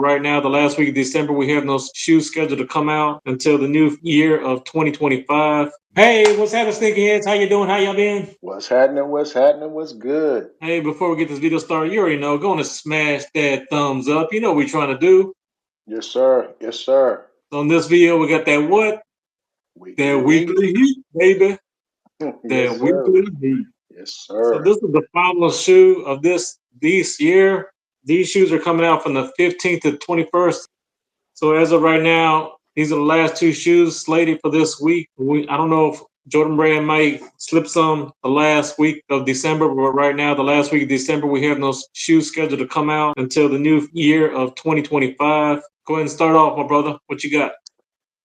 Right now, the last week of December, we have no shoes scheduled to come out until the new year of 2025. Hey, what's happening, Sneakerheads? How you doing? How y'all been? What's happening? What's happening? What's good? Hey, before we get this video started, you already know, go on and smash that thumbs up. You know what we're trying to do. Yes, sir. Yes, sir. So in this video, we got that what? That Weekly heat. weekly heat, baby. Yes, That sir. weekly heat. Yes, So sir. this is the final shoe of this year. These shoes are coming out from the 15th to 21st. So as of right now, these are the last two shoes slated for this week. I don't know if Jordan Brand might slip some the last week of December, but right now, the last week of December, we have no shoes scheduled to come out until the new year of 2025. Go ahead and start off, my brother. What you got?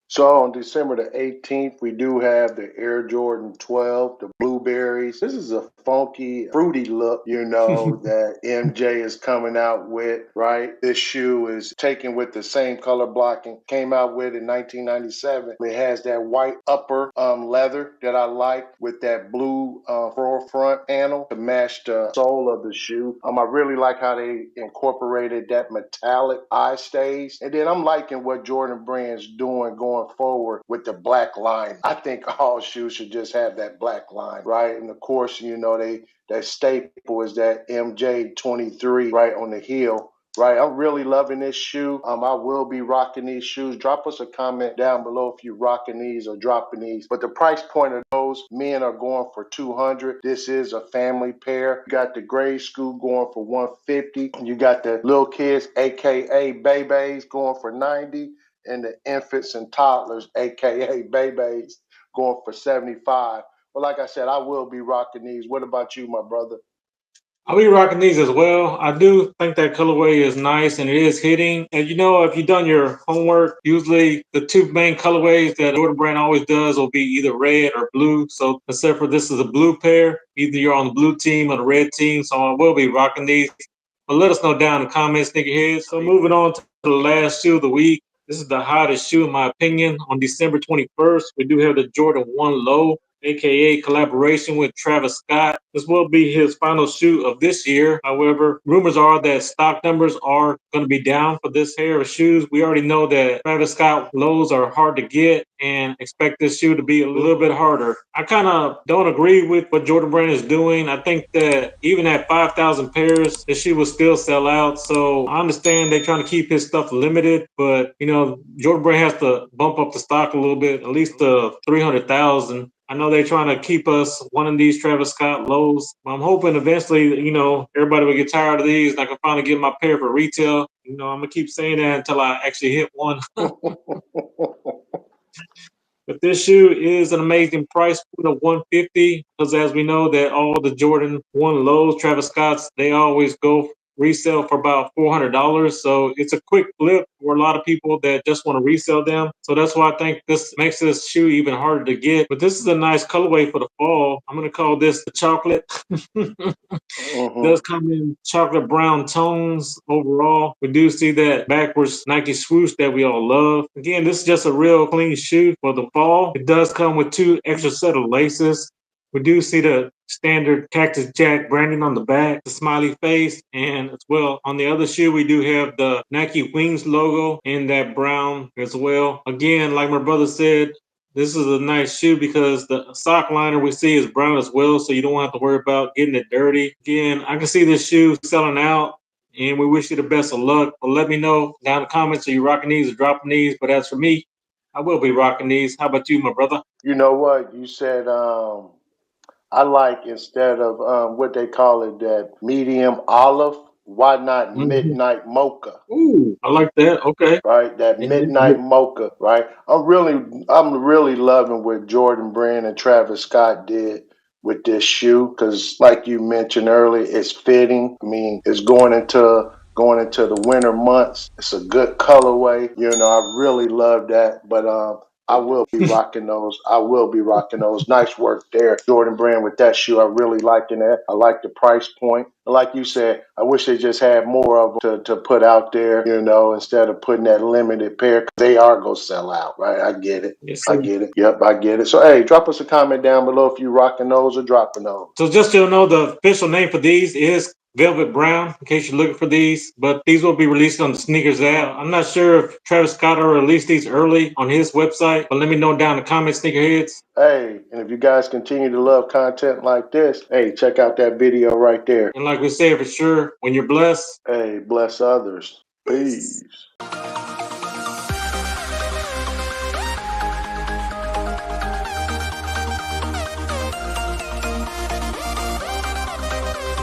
So on December the 18th, we do have the Air Jordan 12, the blueberries. This is a funky, fruity look, that MJ is coming out with, right? This shoe is taken with the same color blocking, came out with in 1997. It has that white upper leather that I like with that blue forefront panel to match the sole of the shoe. I really like how they incorporated that metallic eye stays. And then I'm liking what Jordan Brand's doing going forward with the black line. I think all shoes should just have that black line, right? And of course, that staple is that MJ 23 right on the heel. Right, I'm really loving this shoe. I will be rocking these shoes. Drop us a comment down below if you're rocking these or dropping these. But the price point of those, men are going for 200. This is a family pair. You got the grade school going for 150. You got the little kids, aka babies, going for 90, and the infants and toddlers, aka babies, going for 75. But like I said, I will be rocking these. What about you, my brother? I'll be rocking these as well. I do think that colorway is nice and it is hitting. And if you've done your homework, usually the two main colorways that Jordan Brand always does will be either red or blue. So except for this is a blue pair, either you're on the blue team or the red team. So I will be rocking these. But let us know down in the comments, nigga heads. So moving on to the last shoe of the week. This is the hottest shoe in my opinion. On December 21st, we do have the Jordan 1 Low, aka collaboration with Travis Scott. This will be his final shoe of this year. However, rumors are that stock numbers are going to be down for this pair of shoes. We already know that Travis Scott lows are hard to get and expect this shoe to be a little bit harder. I kind of don't agree with what Jordan Brand is doing. I think that even at 5,000 pairs, this shoe will still sell out. So I understand they're trying to keep his stuff limited, but Jordan Brand has to bump up the stock a little bit, at least to 300,000. I know they're trying to keep us one of these Travis Scott lows. I'm hoping eventually, everybody will get tired of these and I can finally get my pair for retail. I'm going to keep saying that until I actually hit one. But this shoe is an amazing price point of 150 because as we know that all the Jordan 1 lows, Travis Scott's, they always go resell for about $400. So it's a quick flip for a lot of people that just want to resell them. So that's why I think this makes this shoe even harder to get. But this is a nice colorway for the fall. I'm going to call this the chocolate. It does come in chocolate brown tones overall. We do see that backwards Nike swoosh that we all love. Again, this is just a real clean shoe for the fall. It does come with two extra set of laces. We do see the standard Cactus Jack branding on the back, the smiley face, and as well on the other shoe we do have the Nike Wings logo in that brown as well. Again, like my brother said, this is a nice shoe because the sock liner we see is brown as well, so you don't have to worry about getting it dirty. Again, I can see this shoe selling out, and we wish you the best of luck. But let me know down in the comments, are you rocking these or dropping these? But as for me, I will be rocking these. How about you, my brother? You know what? You said I like instead of what they call it, that medium olive, why not Mm-hmm. midnight mocha? Ooh, I like that. Okay. Right, that midnight mocha, right? I'm really loving what Jordan Brand and Travis Scott did with this shoe because, like you mentioned earlier, it's fitting. I mean, it's going into the winter months. It's a good colorway. I really love that. But I will be rocking those. I will be rocking those. Nice work there, Jordan Brand, with that shoe. I really liking that. I like the price point. Like you said, I wish they just had more of them to put out there, instead of putting that limited pair. 'Cause they are going to sell out, right? I get it. Yes, I sir. get it. Yep, I get it. So, hey, drop us a comment down below if you rocking those or dropping those. So just so you know, the official name for these is velvet brown, in case you're looking for these. But these will be released on the Sneakers app. I'm not sure if Travis Scott will release these early on his website, but let me know down in the comments, sneakerheads. Hey, and if you guys continue to love content like this, hey, check out that video right there. And like we said, for sure, when you're blessed, Hey, bless others. Peace.